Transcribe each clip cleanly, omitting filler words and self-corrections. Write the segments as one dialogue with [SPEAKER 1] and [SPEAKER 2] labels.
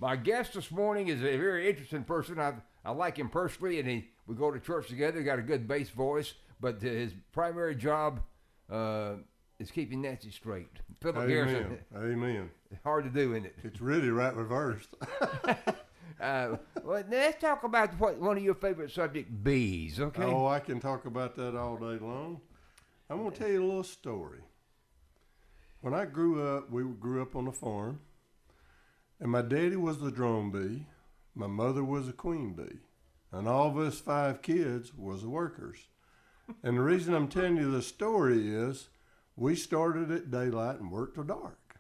[SPEAKER 1] My guest this morning is a very interesting person. I like him personally, and we go to church together. He got a good bass voice, but his primary job is keeping Nancy straight. Phillip Garrison.
[SPEAKER 2] Amen.
[SPEAKER 1] Hard to do, isn't it?
[SPEAKER 2] It's really right reversed.
[SPEAKER 1] Well, let's talk about one of your favorite subjects, bees, okay?
[SPEAKER 2] Oh, I can talk about that all day long. I'm going to tell you a little story. When I grew up, we grew up on a farm, and my daddy was the drone bee, my mother was a queen bee, and all of us 5 kids was the workers. And the reason I'm telling you the story is we started at daylight and worked till dark.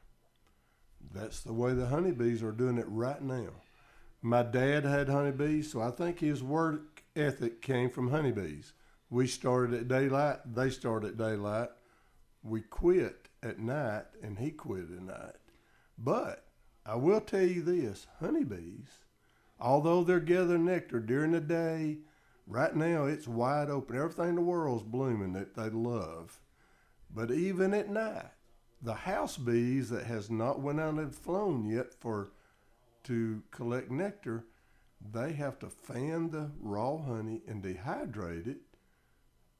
[SPEAKER 2] That's the way the honeybees are doing it right now. My dad had honeybees, so I think his work ethic came from honeybees. We started at daylight, they started at daylight. We quit at night, and he quit at night. But I will tell you this, honeybees, although they're gathering nectar during the day, right now it's wide open. Everything in the world's blooming that they love. But even at night, the house bees that has not went out and flown yet to collect nectar, they have to fan the raw honey and dehydrate it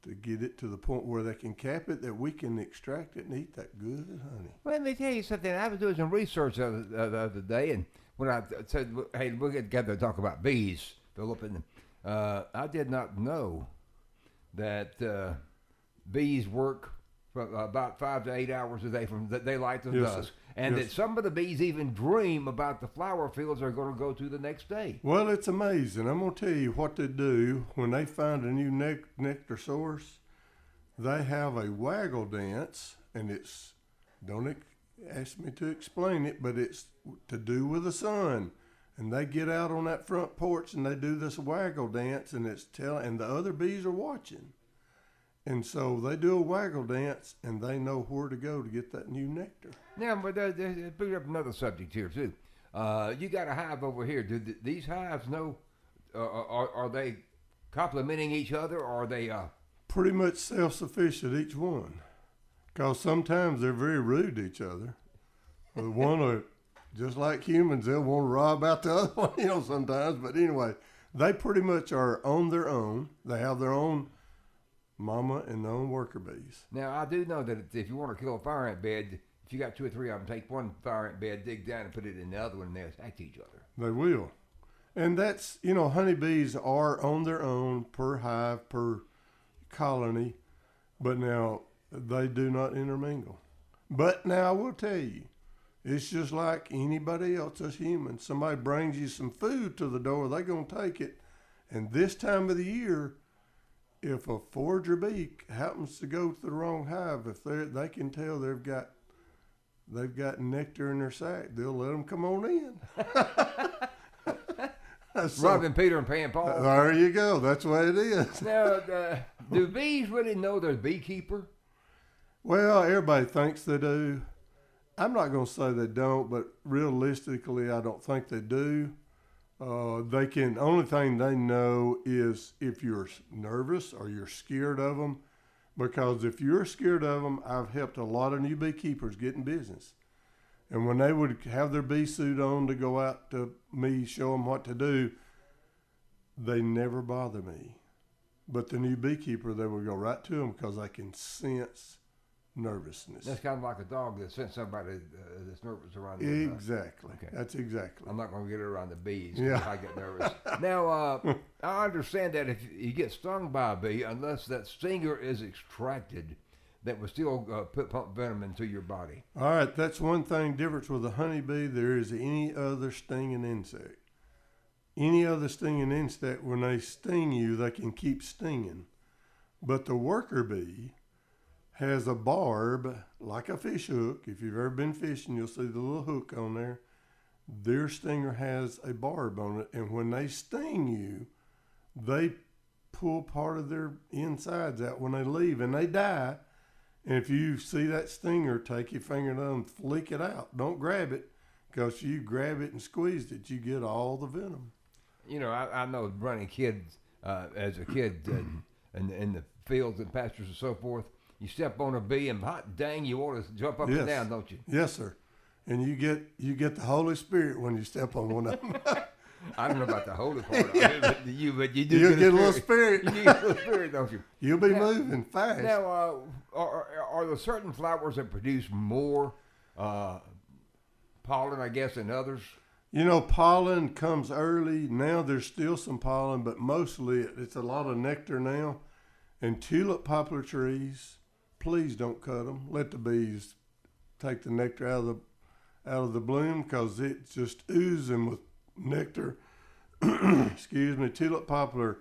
[SPEAKER 2] to get it to the point where they can cap it, that we can extract it and eat that good honey.
[SPEAKER 1] Well, let me tell you something. I was doing some research the other day, and when I said, hey, we'll get together to talk about bees, Phillip, and I did not know that bees work for about 5 to 8 hours a day from daylight to dusk. And that some of the bees even dream about the flower fields they're going to go to the next day.
[SPEAKER 2] Well, it's amazing. I'm going to tell you what they do when they find a new nectar source. They have a waggle dance, and don't ask me to explain it, but it's to do with the sun. And they get out on that front porch and they do this waggle dance, and and the other bees are watching. And so they do a waggle dance, and they know where to go to get that new nectar.
[SPEAKER 1] Now, but they bring up another subject here, too. You got a hive over here. Do these hives know, are they complementing each other, or are they...
[SPEAKER 2] Pretty much self-sufficient, each one. Because sometimes they're very rude to each other. One are, just like humans, they'll want to rob out the other one, sometimes. But anyway, they pretty much are on their own. They have their own mama and their own worker bees.
[SPEAKER 1] Now, I do know that if you want to kill a fire ant bed, if you got 2 or 3 of them, take one fire ant bed, dig down and put it in the other one, and they'll attack each other.
[SPEAKER 2] They will. And that's, honeybees are on their own per hive, per colony, but now they do not intermingle. But now I will tell you, it's just like anybody else as humans. Somebody brings you some food to the door, they're going to take it. And this time of the year, if a forager bee happens to go to the wrong hive, if they can tell they've got nectar in their sack, they'll let them come on in.
[SPEAKER 1] Robbing Peter and paying Paul.
[SPEAKER 2] There you go. That's the way it is.
[SPEAKER 1] Now, do bees really know their beekeeper?
[SPEAKER 2] Well, everybody thinks they do. I'm not going to say they don't, but realistically, I don't think they do. Only thing they know is if you're nervous or you're scared of them, because if you're scared of them, I've helped a lot of new beekeepers get in business. And when they would have their bee suit on to go out to me, show them what to do, they never bother me. But the new beekeeper, they would go right to them because I can sense nervousness.
[SPEAKER 1] That's kind of like a dog that senses somebody that's nervous around them.
[SPEAKER 2] Exactly. Okay. That's exactly.
[SPEAKER 1] I'm not going to get it around the bees
[SPEAKER 2] if
[SPEAKER 1] I get nervous. Now, I understand that if you get stung by a bee, unless that stinger is extracted, that will still pump venom into your body.
[SPEAKER 2] All right, that's one thing difference with a honeybee there is any other stinging insect. Any other stinging insect, when they sting you, they can keep stinging. But the worker bee has a barb, like a fish hook. If you've ever been fishing, you'll see the little hook on there. Their stinger has a barb on it, and when they sting you, they pull part of their insides out when they leave, and they die. And if you see that stinger, take your fingernail and flick it out. Don't grab it, because if you grab it and squeeze it, you get all the venom.
[SPEAKER 1] I know running kids as a kid in the fields and pastures and so forth, you step on a bee and hot dang, you want to jump up and down, don't you?
[SPEAKER 2] Yes, sir. and you get the Holy Spirit when you step on one of them.
[SPEAKER 1] I don't know about the holy part of it, but you do
[SPEAKER 2] You'll get a little spirit.
[SPEAKER 1] You get a little spirit, don't you?
[SPEAKER 2] You'll be moving fast.
[SPEAKER 1] Now, are there certain flowers that produce more pollen, I guess, than others?
[SPEAKER 2] You know, pollen comes early. Now there's still some pollen, but mostly it's a lot of nectar now. And tulip poplar trees, please don't cut them. Let the bees take the nectar out of the bloom, because it's just oozing with nectar. Excuse me. Tulip poplar,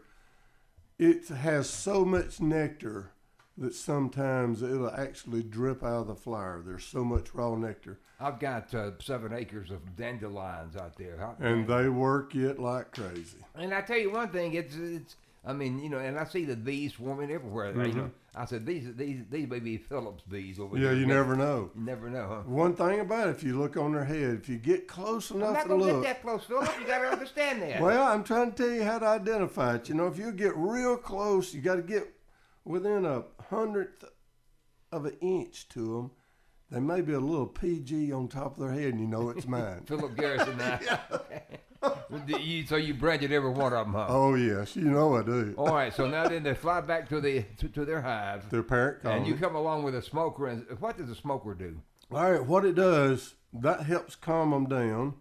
[SPEAKER 2] it has so much nectar that sometimes it'll actually drip out of the flower. There's so much raw nectar.
[SPEAKER 1] I've got 7 acres of dandelions out there.
[SPEAKER 2] And they work it like crazy.
[SPEAKER 1] And I tell you one thing, it's I mean, you know, and I see the bees swarming everywhere. You know, I said these may be Phillip's bees over there.
[SPEAKER 2] Yeah, you never know.
[SPEAKER 1] You never know, huh?
[SPEAKER 2] One thing about it, if you look on their head, if you get close enough
[SPEAKER 1] I'm
[SPEAKER 2] to
[SPEAKER 1] not gonna
[SPEAKER 2] look.
[SPEAKER 1] get that close, Phillip. You got to understand that.
[SPEAKER 2] Well, I'm trying to tell you how to identify it. You know, if you get real close, you got to get within a 100th of an inch to them. There may be a little PG on top of their head, and you know it's mine.
[SPEAKER 1] Phillip Garrison now. So you branded every one of them, huh?
[SPEAKER 2] Oh yes, you know I do.
[SPEAKER 1] All right, so now then they fly back to their hive.
[SPEAKER 2] Their parent colony.
[SPEAKER 1] And you come along with a smoker, and what does a smoker do?
[SPEAKER 2] All right, what it does, that helps calm them down.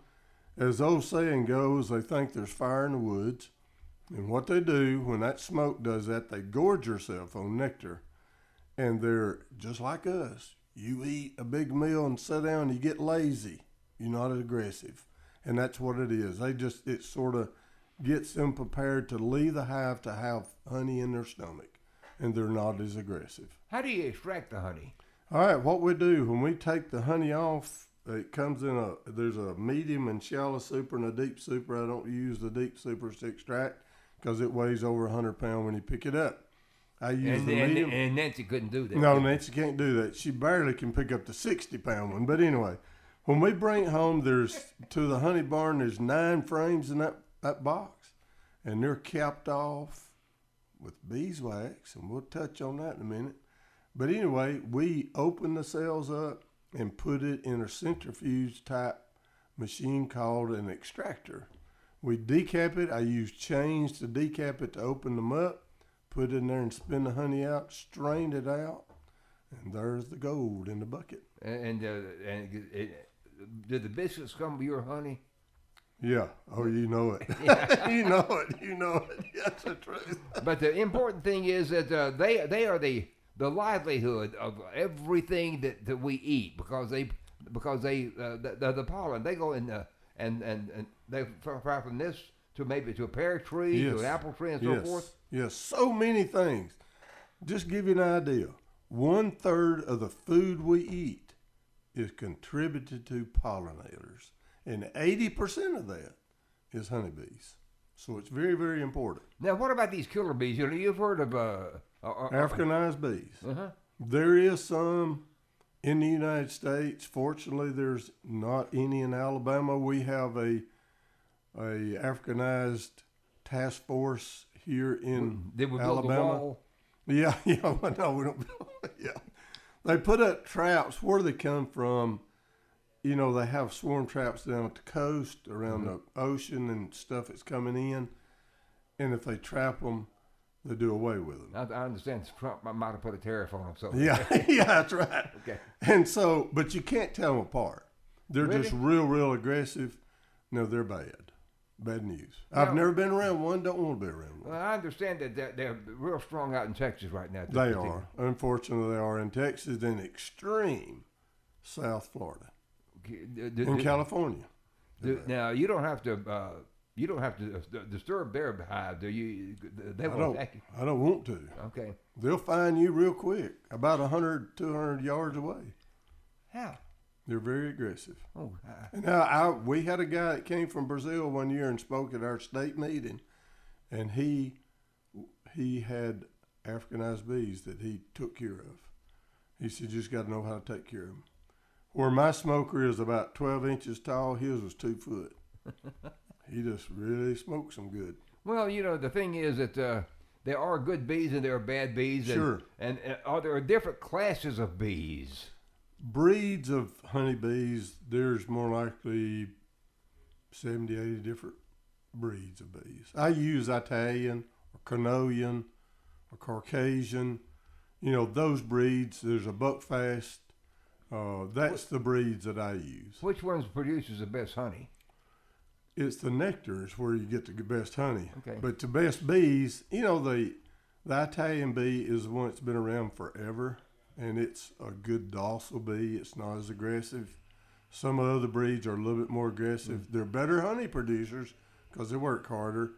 [SPEAKER 2] As the old saying goes, they think there's fire in the woods. And what they do, when that smoke does that, they gorge yourself on nectar. And they're just like us. You eat a big meal and sit down and you get lazy. You're not as aggressive. And that's what it is. It sort of gets them prepared to leave the hive to have honey in their stomach. And they're not as aggressive.
[SPEAKER 1] How do you extract the honey?
[SPEAKER 2] All right, what we do, when we take the honey off, it comes in there's a medium and shallow super and a deep super. I don't use the deep supers to extract because it weighs over 100 pounds when you pick it up. I use the medium.
[SPEAKER 1] And Nancy couldn't do that.
[SPEAKER 2] No, Nancy can't do that. She barely can pick up the 60-pound one. But anyway, when we bring it home, to the honey barn, there's 9 frames in that box. And they're capped off with beeswax. And we'll touch on that in a minute. But anyway, we open the cells up and put it in a centrifuge type machine called an extractor. We decap it. I use chains to decap it to open them up. Put it in there and spin the honey out, strain it out, and there's the gold in the bucket.
[SPEAKER 1] And did the biscuits come with your honey?
[SPEAKER 2] Yeah. Oh, you know it. You know it. You know it. That's the truth.
[SPEAKER 1] But the important thing is that they are the livelihood of everything that we eat because the pollen, they go in and they fly from this to maybe to a pear tree, to an apple tree, and so forth.
[SPEAKER 2] Yes, so many things. Just give you an idea. 1/3 of the food we eat is contributed to pollinators, and 80% of that is honeybees. So it's very, very important.
[SPEAKER 1] Now, what about these killer bees? You know, you've heard of
[SPEAKER 2] Africanized bees.
[SPEAKER 1] Uh-huh.
[SPEAKER 2] There is some in the United States. Fortunately, there's not any in Alabama. We have a Africanized task force here in
[SPEAKER 1] Did we
[SPEAKER 2] Alabama.
[SPEAKER 1] build the wall?
[SPEAKER 2] Yeah, no, we don't. Yeah, they put up traps. Where they come from, you know, they have swarm traps down at the coast, around the ocean and stuff that's coming in. And if they trap them, they do away with them.
[SPEAKER 1] I understand Trump might have put a tariff on them. So
[SPEAKER 2] Yeah, yeah, that's right.
[SPEAKER 1] Okay.
[SPEAKER 2] And so, but you can't tell them apart. They're
[SPEAKER 1] Really?
[SPEAKER 2] just real aggressive. No, they're bad. Bad news. I've never been around one. Don't want to be around one.
[SPEAKER 1] Well, I understand that they're real strong out in Texas right now.
[SPEAKER 2] They are. Unfortunately, they are in Texas and extreme South Florida. In California.
[SPEAKER 1] Now you don't have to disturb their hive, do you? They won't attack you.
[SPEAKER 2] I don't want to.
[SPEAKER 1] Okay.
[SPEAKER 2] They'll find you real quick, about 100, 200 yards away.
[SPEAKER 1] How?
[SPEAKER 2] They're very aggressive.
[SPEAKER 1] Oh.
[SPEAKER 2] Now, we had a guy that came from Brazil one year and spoke at our state meeting, and he had Africanized bees that he took care of. He said, you just got to know how to take care of them. Where my smoker is about 12 inches tall, his was 2 foot. He just really smoked some good.
[SPEAKER 1] Well, you know, the thing is that there are good bees and there are bad bees.
[SPEAKER 2] Sure.
[SPEAKER 1] And are there different classes of bees?
[SPEAKER 2] breeds of honeybees, there's more likely 70, 80 different breeds of bees. I use Italian or Canolian or Caucasian. You know, those breeds. There's a Buckfast. That's the breeds that I use.
[SPEAKER 1] Which ones produces the best honey?
[SPEAKER 2] It's the nectar is where you get the best honey.
[SPEAKER 1] Okay.
[SPEAKER 2] But the best bees, you know, the Italian bee is the one that's been around forever, and it's a good docile bee. It's not as aggressive. Some of the other breeds are a little bit more aggressive. They're better honey producers because they work harder,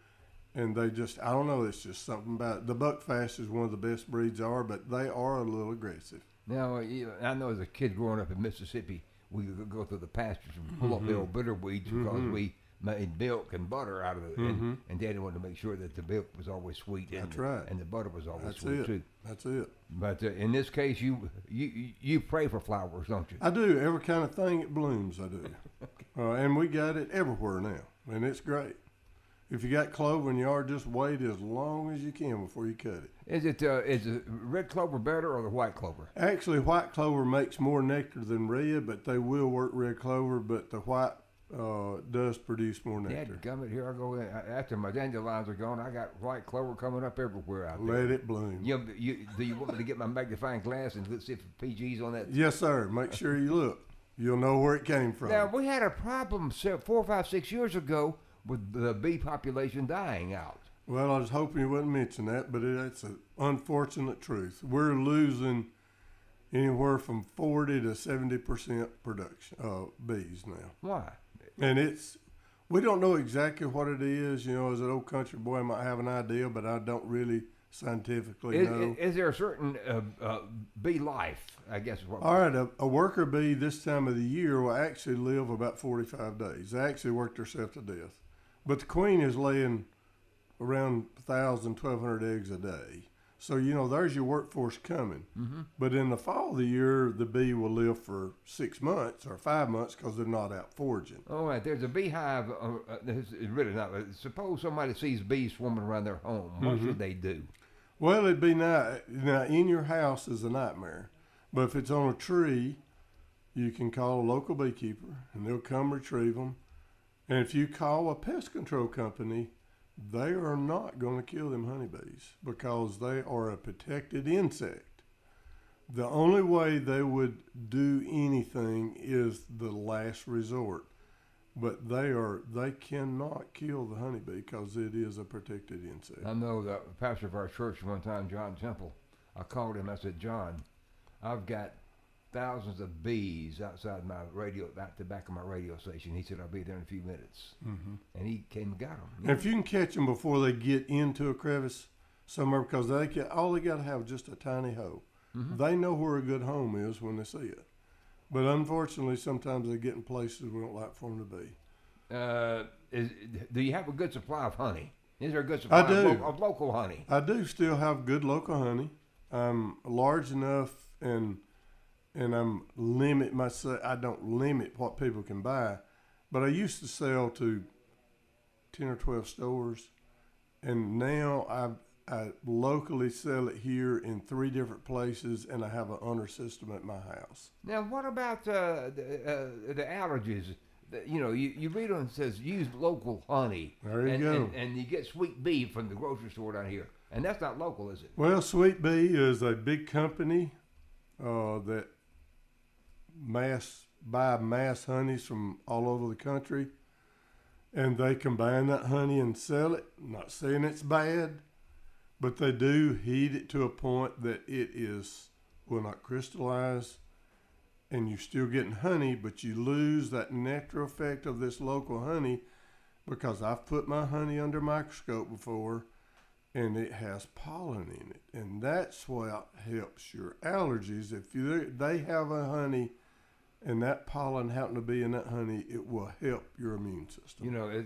[SPEAKER 2] and they just, I don't know, it's just something about it. The Buckfast is one of the best breeds are, but they are a little aggressive.
[SPEAKER 1] Now, I know as a kid growing up in Mississippi, we would go through the pastures and pull up the old bitter weeds because we made milk and butter out of it. And Daddy wanted to make sure that the milk was always sweet. And,
[SPEAKER 2] That's right.
[SPEAKER 1] And the butter was always
[SPEAKER 2] That's
[SPEAKER 1] sweet,
[SPEAKER 2] it.
[SPEAKER 1] too.
[SPEAKER 2] That's it.
[SPEAKER 1] But in this case, you pray for flowers, don't you?
[SPEAKER 2] I do. Every kind of thing it blooms, I do. And we got it everywhere now, and it's great. If you got clover in your yard, just wait as long as you can before you cut it.
[SPEAKER 1] Is it red clover better or the white clover?
[SPEAKER 2] Actually, white clover makes more nectar than red, but they will work red clover, but the white does produce more nectar.
[SPEAKER 1] Dadgummit, here I go. After my dandelions are gone, I got white clover coming up everywhere out there.
[SPEAKER 2] Let it bloom.
[SPEAKER 1] Do you want me to get my magnifying glass and let's see if PG's on that?
[SPEAKER 2] Yes, sir. Make sure you look. You'll know where it came from.
[SPEAKER 1] Now, we had a problem 4, 5, 6 years ago with the bee population dying out.
[SPEAKER 2] Well, I was hoping you wouldn't mention that, but it's an unfortunate truth. We're losing anywhere from 40 to 70% production bees now.
[SPEAKER 1] Why?
[SPEAKER 2] And we don't know exactly what it is. You know, as an old country boy, I might have an idea, but I don't really scientifically know.
[SPEAKER 1] Is there a certain bee life, I guess?
[SPEAKER 2] All right, a worker bee this time of the year will actually live about 45 days. They actually work themselves to death. But the queen is laying around 1,000, 1,200 eggs a day. So, you know, there's your workforce coming. Mm-hmm. But in the fall of the year, the bee will live for 6 months or 5 months because they're not out foraging.
[SPEAKER 1] All right, there's a beehive. It's really not. Suppose somebody sees bees swarming around their home. What should they do? Well,
[SPEAKER 2] it'd be nice. Now, in your house is a nightmare. But if it's on a tree, you can call a local beekeeper, and they'll come retrieve them. And if you call a pest control company, they are not going to kill them honeybees because they are a protected insect. The only way they would do anything is the last resort. But they cannot kill the honeybee because it is a protected insect.
[SPEAKER 1] I know the pastor of our church one time, John Temple, I called him. I said, John, I've got thousands of bees outside my radio, out the back of my radio station. He said, I'll be there in a few minutes. Mm-hmm. And he came and got them.
[SPEAKER 2] And if you can catch them before they get into a crevice somewhere, because all they got to have is just a tiny hole. Mm-hmm. They know where a good home is when they see it. But unfortunately, sometimes they get in places we don't like for them to
[SPEAKER 1] be. Do you have a good supply of honey? Is there a good supply of local honey?
[SPEAKER 2] I do still have good local honey. I'm large enough and I'm limit myself. I don't limit what people can buy, but I used to sell to 10 or 12 stores, and now I locally sell it here in 3 different places, and I have an honor system at my house.
[SPEAKER 1] Now, what about the allergies? You know, you read on it says use local honey.
[SPEAKER 2] There you go.
[SPEAKER 1] And you get Sweet Bee from the grocery store down here, and that's not local, is it?
[SPEAKER 2] Well, Sweet Bee is a big company that buy mass honeys from all over the country, and they combine that honey and sell it. I'm not saying it's bad, but they do heat it to a point that it will not crystallize, and you're still getting honey, but you lose that nectar effect of this local honey, because I've put my honey under a microscope before, and it has pollen in it, and that's what helps your allergies. If they have a honey and that pollen happen to be in that honey, it will help your immune system.
[SPEAKER 1] You know,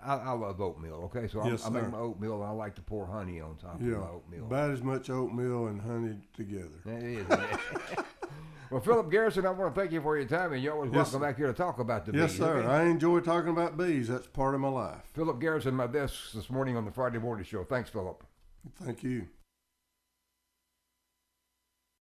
[SPEAKER 1] I love oatmeal, okay? So
[SPEAKER 2] yes,
[SPEAKER 1] I make my oatmeal, and I like to pour honey on top of my oatmeal.
[SPEAKER 2] About as much oatmeal and honey together.
[SPEAKER 1] That is. Well, Phillip Garrison, I want to thank you for your time, and you're always welcome back here to talk about the bees.
[SPEAKER 2] Yes, sir.
[SPEAKER 1] Okay?
[SPEAKER 2] I enjoy talking about bees. That's part of my life.
[SPEAKER 1] Phillip Garrison, my guest this morning on the Friday Morning Show. Thanks, Phillip.
[SPEAKER 2] Thank you.